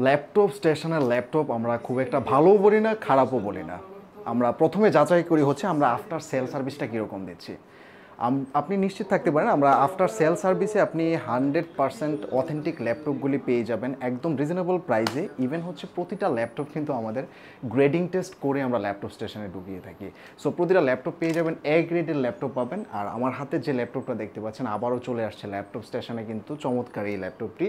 Laptop স্টেশনের laptop আমরা খুব একটা ভালোও বলি না, খারাপও বলি না। আমরা প্রথমে যাচাই করি হচ্ছে আমরা আফটার সেল সার্ভিসটা কীরকম দিচ্ছি। আপনি নিশ্চিত থাকতে পারেন আমরা আফটার সেল সার্ভিসে আপনি 100% অথেন্টিক ল্যাপটপগুলি পেয়ে যাবেন একদম রিজনেবল প্রাইসে। ইভেন হচ্ছে প্রতিটা ল্যাপটপ কিন্তু আমাদের গ্রেডিং টেস্ট করে আমরা ল্যাপটপ স্টেশনে ঢুকিয়ে থাকি। সো প্রতিটা ল্যাপটপ পেয়ে যাবেন, এ গ্রেডের ল্যাপটপ পাবেন। আর আমার হাতে যে ল্যাপটপটা দেখতে পাচ্ছেন আবারও চলে আসছে ল্যাপটপ স্টেশনে, কিন্তু চমৎকার এই ল্যাপটপটি।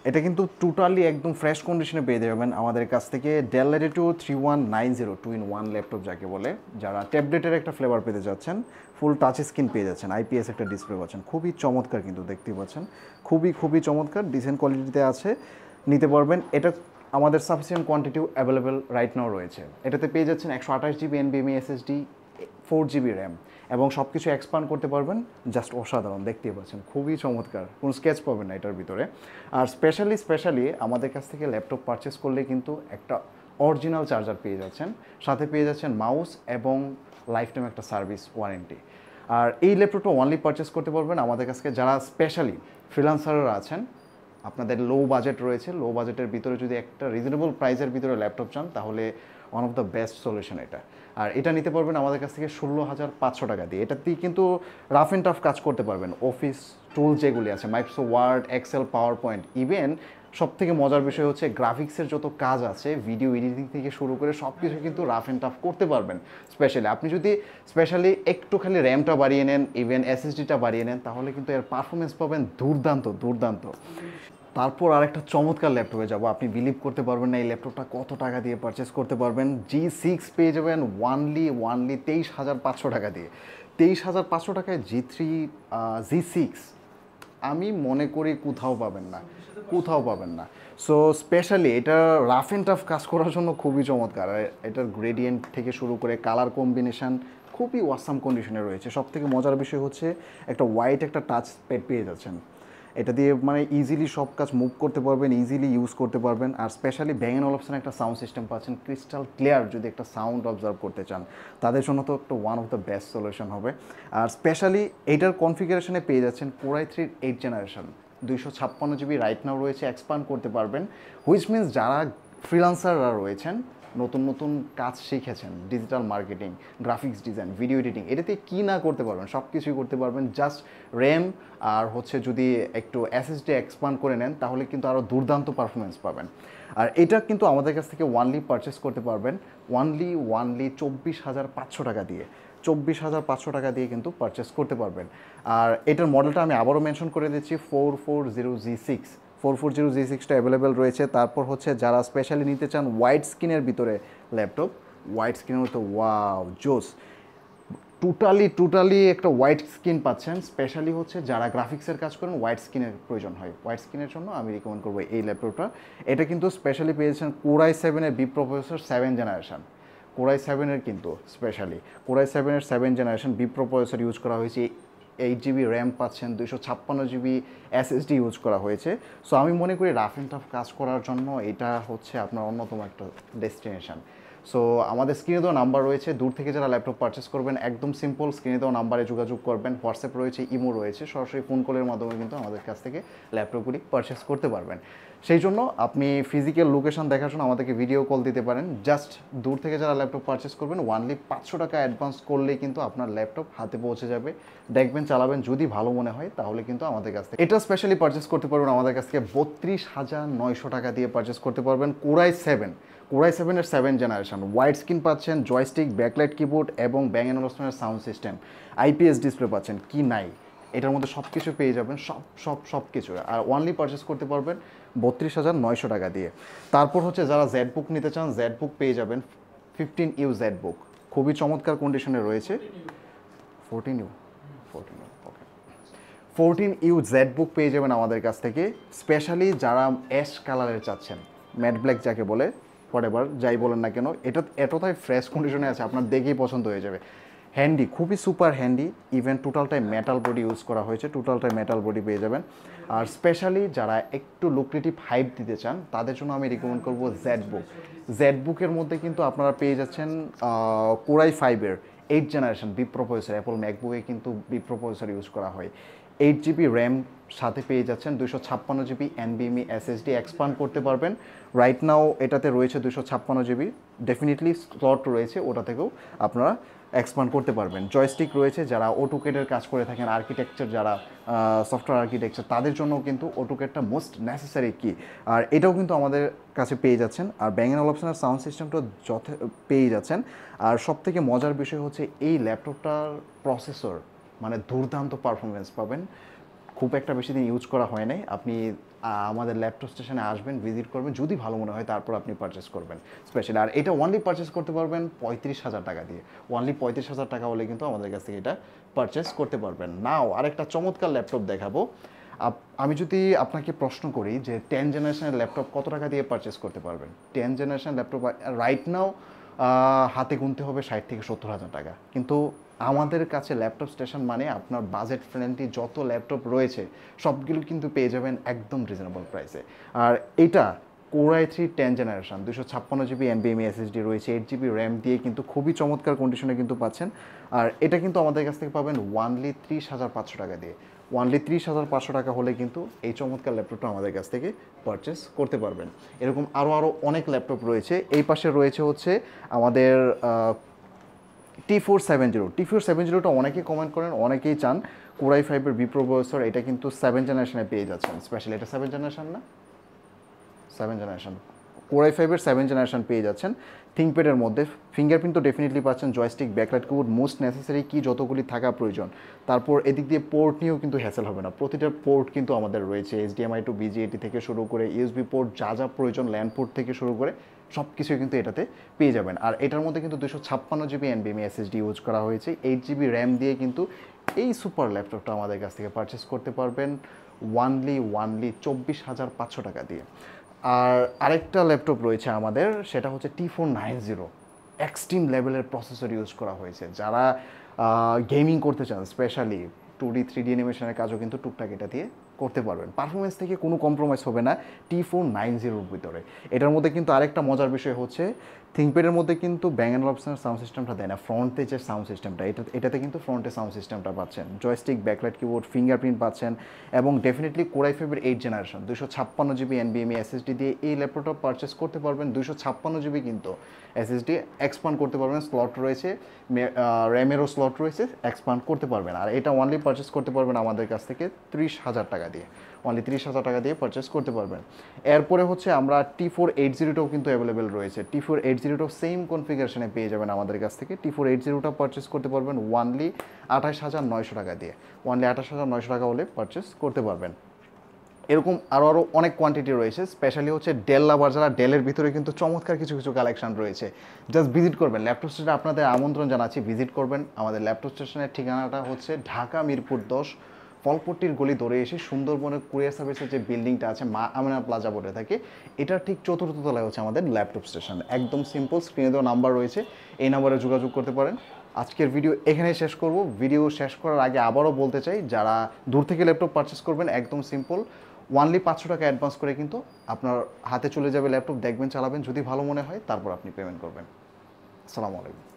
এটা কিন্তু টোটালি একদম ফ্রেশ কন্ডিশনে পেয়ে যাবেন আমাদের কাছ থেকে। ডেল ল্যাটিটিউড 3190 2-in-1 ল্যাপটপ যাকে বলে, যারা ট্যাবলেটের একটা ফ্লেভার পেতে যাচ্ছেন, ফুল টাচ স্ক্রিন পেয়ে যাচ্ছেন, আইপিএস একটা ডিসপ্লে পাচ্ছেন, খুবই চমৎকার কিন্তু দেখতেই পাচ্ছেন, খুবই চমৎকার, ডিসেন্ট কোয়ালিটিতে আছে, নিতে পারবেন। এটা আমাদের সাফিসিয়েন্ট কোয়ান্টিটিও অ্যাভেলেবেল রাইট নাও রয়েছে। এটাতে পেয়ে যাচ্ছেন 128 GB NVMe SSD, 4 GB RAM, এবং সব কিছু এক্সপান্ড করতে পারবেন। জাস্ট অসাধারণ, দেখতেই পাচ্ছেন, খুবই চমৎকার, কোনো স্কেচ পাবেন না এটার ভিতরে। আর স্পেশালি আমাদের কাছ থেকে ল্যাপটপ পারচেস করলে কিন্তু একটা অরিজিনাল চার্জার পেয়ে যাচ্ছেন, সাথে পেয়ে যাচ্ছেন মাউস এবং লাইফ টাইম একটা সার্ভিস ওয়ারেন্টি। আর এই ল্যাপটপটা অনলি পারচেস করতে পারবেন আমাদের কাছ থেকে যারা স্পেশালি ফ্রিল্যান্সাররা আছেন, আপনাদের লো বাজেট রয়েছে, লো বাজেটের ভিতরে যদি একটা রিজনেবল প্রাইসের ভিতরে ল্যাপটপ চান, তাহলে one of the best solution এটা। আর এটা নিতে পারবেন আমাদের কাছ থেকে 16,500 টাকা দিয়ে। এটাতেই কিন্তু রাফ অ্যান্ড টাফ কাজ করতে পারবেন, অফিস টুল যেগুলি আছে, Microsoft Word, Excel, PowerPoint, even সব থেকে মজার বিষয় হচ্ছে গ্রাফিক্সের যত কাজ আছে, ভিডিও এডিটিং থেকে শুরু করে সব কিছু কিন্তু রাফ অ্যান্ড টাফ করতে পারবেন। আপনি যদি স্পেশালি একটু খালি র্যামটা বাড়িয়ে নেন, ইভেন এসএসডিটা বাড়িয়ে নেন, তাহলে কিন্তু এর পারফরমেন্স পাবেন দুর্দান্ত। তারপর আরেকটা চমৎকার ল্যাপটপে যাব, আপনি বিলিভ করতে পারবেন না এই ল্যাপটপটা কত টাকা দিয়ে পারচেস করতে পারবেন। G6 পেয়ে যাবেন ওয়ানলি 23,500 টাকা দিয়ে। 23,500 টাকায় G6 আমি মনে করি কোথাও পাবেন না। সো স্পেশালি এটা রাফ অ্যান্ড টাফ কাজ করার জন্য খুবই চমৎকার। আর এটার গ্রেডিয়েন্ট থেকে শুরু করে কালার কম্বিনেশন খুবই ওয়াসাম কন্ডিশনে রয়েছে। সব থেকে মজার বিষয় হচ্ছে একটা হোয়াইট একটা টাচ প্যাড পেয়ে যাচ্ছেন। এটা দিয়ে মানে ইজিলি সব কাজ মুভ করতে পারবেন, ইজিলি ইউজ করতে পারবেন। আর স্পেশালি Bang & Olufsen একটা সাউন্ড সিস্টেম পাচ্ছেন, ক্রিস্টাল ক্লিয়ার। যদি একটা সাউন্ড অবজার্ভ করতে চান তাদের জন্য তো একটা one of the best solution হবে। আর স্পেশালি এইটার কনফিগারেশনে পেয়ে যাচ্ছেন Core i3 8th generation, 256 GB right now রয়েছে, এক্সপান্ড করতে পারবেন। হুইচ মিনস যারা ফ্রিল্যান্সাররা রয়েছেন, নতুন কাজ শিখেছেন, digital marketing, graphics design, video editing, এটাতে কী না করতে পারবেন, সব কিছুই করতে পারবেন। জাস্ট র্যাম আর হচ্ছে যদি একটু এসএসডি এক্সপান্ড করে নেন, তাহলে কিন্তু আরও দুর্দান্ত পারফরমেন্স পাবেন। আর এটা কিন্তু আমাদের কাছ থেকে ওয়ানলি পারচেস করতে পারবেন ওয়ানলি 24,500 টাকা দিয়ে। 24,500 টাকা দিয়ে কিন্তু পারচেস করতে পারবেন। আর এটার মডেলটা আমি আবারও মেনশন করে দিচ্ছি, 440G6। 440G6টা অ্যাভেলেবেল রয়েছে। তারপর হচ্ছে যারা স্পেশালি নিতে চান হোয়াইট স্ক্রিনের ভিতরে ল্যাপটপ, হোয়াইট স্ক্রিনের মতো ওয়াও জোস, টোটালি একটা হোয়াইট স্ক্রিন পাচ্ছেন। স্পেশালি হচ্ছে যারা গ্রাফিক্সের কাজ করেন, হোয়াইট স্ক্রিনের প্রয়োজন হয়, হোয়াইট স্ক্রিনের জন্য আমি রিকমেন্ড করবো এই ল্যাপটপটা। এটা কিন্তু স্পেশালি পেয়েছেন Core i7-এর বি প্রসেসর 7th জেনারেশন। Core i7-এর কিন্তু স্পেশালি Core i7-এর 7th জেনারেশন বি প্রসেসর ইউজ করা হয়েছে, 8 GB র্যাম পাচ্ছেন, 256 GB SSD ইউজ করা হয়েছে। সো আমি মনে করি রাফ অ্যান্ড টাফ কাজ করার জন্য এটা হচ্ছে আপনার অন্যতম একটা ডেস্টিনেশন। সো আমাদের স্ক্রিনে দেওয়া নাম্বার রয়েছে, দূর থেকে যারা ল্যাপটপ পারচেস করবেন একদম সিম্পল স্ক্রিনে দেওয়া নাম্বারে যোগাযোগ করবেন। হোয়াটসঅ্যাপ রয়েছে, ইমো রয়েছে, সরাসরি ফোন কলের মাধ্যমে কিন্তু আমাদের কাছ থেকে ল্যাপটপগুলি পারচেস করতে পারবেন। সেই জন্য আপনি ফিজিক্যাল লোকেশন দেখার জন্য আমাদেরকে ভিডিও কল দিতে পারেন। জাস্ট দূর থেকে যারা ল্যাপটপ পারচেস করবেন ওয়ানলি 500 টাকা অ্যাডভান্স করলেই কিন্তু আপনার ল্যাপটপ হাতে পৌঁছে যাবে। দেখবেন, চালাবেন, যদি ভালো মনে হয় তাহলে কিন্তু আমাদের কাছ থেকে এটা স্পেশালি পারচেস করতে পারবেন আমাদের কাছ থেকে 32,900 টাকা দিয়ে পারচেস করতে পারবেন। Core i7-এর 7th জেনারেশন, হোয়াইট স্ক্রিন পাচ্ছেন, জয়স্টিক, ব্যাকলাইট কিবোর্ড এবং Bang & Olufsen-এর সাউন্ড সিস্টেম, আইপিএস ডিসপ্লে পাচ্ছেন, কি নাই এটার মধ্যে সব কিছু পেয়ে যাবেন, সব কিছু। আর ওয়ানলি পারচেস করতে পারবেন 32,900 টাকা দিয়ে। তারপর হচ্ছে যারা জেডবুক নিতে চান, জেডবুক পেয়ে যাবেন 15U জেডবুক, খুবই চমৎকার কন্ডিশনে রয়েছে। 14U ওকে, 14U জেডবুক পেয়ে যাবেন আমাদের কাছ থেকে। স্পেশালি যারা অ্যাশ কালারের চাচ্ছেন, ম্যাট ব্ল্যাক যাকে বলে, হোয়াটএভার যাই বলেন না কেন, এটা এতটাই ফ্রেশ কন্ডিশনে আছে আপনার দেখেই পছন্দ হয়ে যাবে। হ্যান্ডি, খুবই সুপার হ্যান্ডি, ইভেন টোটালটাই মেটাল বডি ইউজ করা হয়েছে, টোটালটাই মেটাল বডি পেয়ে যাবেন। আর স্পেশালি যারা একটু লুক্রেটিভ হাইপ দিতে চান তাদের জন্য আমি রিকমেন্ড করবো জেডবুকের মধ্যে কিন্তু আপনারা পেয়ে যাচ্ছেন Core i5-এর 8th জেনারেশন বি প্রসেসর। অ্যাপল ম্যাকবুকে কিন্তু বি প্রসেসর ইউজ করা হয়। 8 GB র্যাম সাথে পেয়ে যাচ্ছেন, 256 GB NVMe SSD এক্সপান্ড করতে পারবেন। রাইট নাও এটাতে রয়েছে 256 GB, ডেফিনেটলি স্লট রয়েছে, ওটা থেকেও আপনারা এক্সপান্ড করতে পারবেন। জয়স্টিক রয়েছে, যারা অটোকেডের কাজ করে থাকেন, আর্কিটেকচার যারা সফটওয়্যার আর্কিটেকচার তাদের জন্য কিন্তু অটোকেডটা মোস্ট নেসেসারি কি, আর এটাও কিন্তু আমাদের কাছে পেয়ে যাচ্ছেন। আর Bang & Olufsen's সাউন্ড সিস্টেমটা পেয়ে যাচ্ছেন। আর সবথেকে মজার বিষয় হচ্ছে এই ল্যাপটপটার প্রসেসর মানে দুর্দান্ত পারফরমেন্স পাবেন। খুব একটা বেশি দিন ইউজ করা হয় নাই। আপনি আমাদের ল্যাপটপ স্টেশনে আসবেন, ভিজিট করবেন, যদি ভালো মনে হয় তারপর আপনি পারচেস করবেন স্পেশালি। আর এটা ওনলি পারচেস করতে পারবেন 35,000 টাকা দিয়ে। ওনলি 35,000 টাকা হলে কিন্তু আমাদের কাছ থেকে এটা পারচেস করতে পারবেন। নাও আরেকটা চমৎকার ল্যাপটপ দেখাবো। আমি যদি আপনাকে প্রশ্ন করি যে 10 জেনারেশনের ল্যাপটপ কত টাকা দিয়ে পারচেস করতে পারবেন, 10 জেনারেশন ল্যাপটপ রাইট নাও হাতে গুনতে হবে 60 থেকে 70,000 টাকা। কিন্তু আমাদের কাছে ল্যাপটপ স্টেশন মানে আপনার বাজেট ফ্রেন্ডলি যত ল্যাপটপ রয়েছে সবগুলো কিন্তু পেয়ে যাবেন একদম রিজনেবল প্রাইসে। আর এটা Core i3 10 generation, 256 GB NVMe SSD রয়েছে, 8 GB র্যাম দিয়ে কিন্তু খুবই চমৎকার কন্ডিশনে কিন্তু পাচ্ছেন। আর এটা কিন্তু আমাদের কাছ থেকে পাবেন ওয়ানলি 30,500 টাকা দিয়ে। ওয়ানলি 30,500 টাকা হলে কিন্তু এই চমৎকার ল্যাপটপটা আমাদের কাছ থেকে পারচেস করতে পারবেন। এরকম আরও অনেক ল্যাপটপ রয়েছে। এই পাশে রয়েছে হচ্ছে আমাদের T470টা অনেকেই কমেন্ট করেন, অনেকেই চান। Core i5-এর Vipro প্রসেসর, এটা কিন্তু 7 জেনারেশনে পেয়ে যাচ্ছেন স্পেশালি। এটা 7 জেনারেশন না, 7 জেনারেশন। Core i5-এর 7 জেনারেশন পেয়ে যাচ্ছেন। থিঙ্কপ্যাডের মধ্যে ফিঙ্গারপ্রিন্ট তো ডেফিনেটলি পাচ্ছেন, joystick, backlight keyboard, most necessary কি যতগুলি থাকা প্রয়োজন। তারপর এদিক দিয়ে পোর্ট নিয়েও কিন্তু হ্যাসেল হবে না, প্রতিটা পোর্ট কিন্তু আমাদের রয়েছে। HDMI টু BGA থেকে শুরু করে USB পোর্ট, যা যা প্রয়োজন, ল্যান্ড পোর্ট থেকে শুরু করে সব কিছুই কিন্তু এটাতে পেয়ে যাবেন। আর এটার মধ্যে কিন্তু 256 GB NVMe SSD ইউজ করা হয়েছে, 8 GB র্যাম দিয়ে কিন্তু এই সুপার ল্যাপটপটা আমাদের কাছ থেকে পারচেস করতে পারবেন ওয়ানলি 24,500 টাকা দিয়ে। আর আরেকটা ল্যাপটপ রয়েছে আমাদের, সেটা হচ্ছে T490, এক্সট্রিম লেভেলের প্রসেসর ইউজ করা হয়েছে। যারা গেমিং করতে চান, স্পেশালি 2D 3D অ্যানিমেশনের কাজও কিন্তু টুকটাক এটা দিয়ে করতে পারবেন। পারফরমেন্স থেকে কোনো কম্প্রোমাইজ হবে না T490-র ভিতরে। এটার মধ্যে কিন্তু আরেকটা মজার বিষয় হচ্ছে, থিঙ্কপ্যাডের মধ্যে কিন্তু Bang & Olufsen's সাউন্ড সিস্টেমটা দেয় না, ফ্রন্টে যে সাউন্ড সিস্টেমটা, এটাতে কিন্তু ফ্রন্টে সাউন্ড সিস্টেমটা পাচ্ছেন, জয়স্টিক, ব্যাকলাইট কিবোর্ড, ফিঙ্গারপ্রিন্ট পাচ্ছেন। এবং definitely Core i5-এর 8 generation 256 GB NVMe SSD দিয়ে এই ল্যাপটপটা পারচেস করতে পারবেন। 256 GB কিন্তু SSD এক্সপান্ড করতে পারবেন, স্লট রয়েছে, র্যামেরও স্লট রয়েছে, এক্সপান্ড করতে পারবেন। আর এটা ওনলি পারচেস করতে পারবেন আমাদের কাছ থেকে 30,000 টাকা দিয়ে। অনলি 30,000 টাকা দিয়ে পারচেস করতে পারবেন। এরপরে হচ্ছে আমরা T480টাও কিন্তু অ্যাভেলেবেল রয়েছে। T480টাও সেম কনফিগারেশনে পেয়ে যাবেন আমাদের কাছ থেকে। T480টা পারচেস করতে পারবেন ওয়ানলি 28,900 টাকা দিয়ে। ওয়ানলি 28,900 টাকা হলে পারচেস করতে পারবেন। এরকম আরও অনেক কোয়ান্টিটি রয়েছে, স্পেশালি হচ্ছে ডেল লাভার যারা, ডেলের ভিতরে কিন্তু চমৎকার কিছু কিছু কালেকশন রয়েছে। জাস্ট ভিজিট করবেন ল্যাপটপ স্টেশনে, আপনাদের আমন্ত্রণ জানাচ্ছি, ভিজিট করবেন। আমাদের ল্যাপটপ স্টেশনের ঠিকানাটা হচ্ছে ঢাকা মিরপুর 10, ফলপট্টির গলি ধরে এসে সুন্দরবনের কুরিয়ার সার্ভিসের যে বিল্ডিংটা আছে, মা আমেনা প্লাজা বলে থাকে, এটার ঠিক চতুর্থ তলায় হচ্ছে আমাদের ল্যাপটপ স্টেশন। একদম সিম্পল, স্ক্রিনে দেওয়া নাম্বার রয়েছে, এই নাম্বারে যোগাযোগ করতে পারেন। আজকের ভিডিও এখানেই শেষ করব। ভিডিও শেষ করার আগে আবারও বলতে চাই, যারা দূর থেকে ল্যাপটপ পারচেস করবেন, একদম সিম্পল, ওয়ানলি 500 টাকা অ্যাডভান্স করে কিন্তু আপনার হাতে চলে যাবে ল্যাপটপ, দেখবেন, চালাবেন, যদি ভালো মনে হয় তারপর আপনি পেমেন্ট করবেন। আসসালামু আলাইকুম।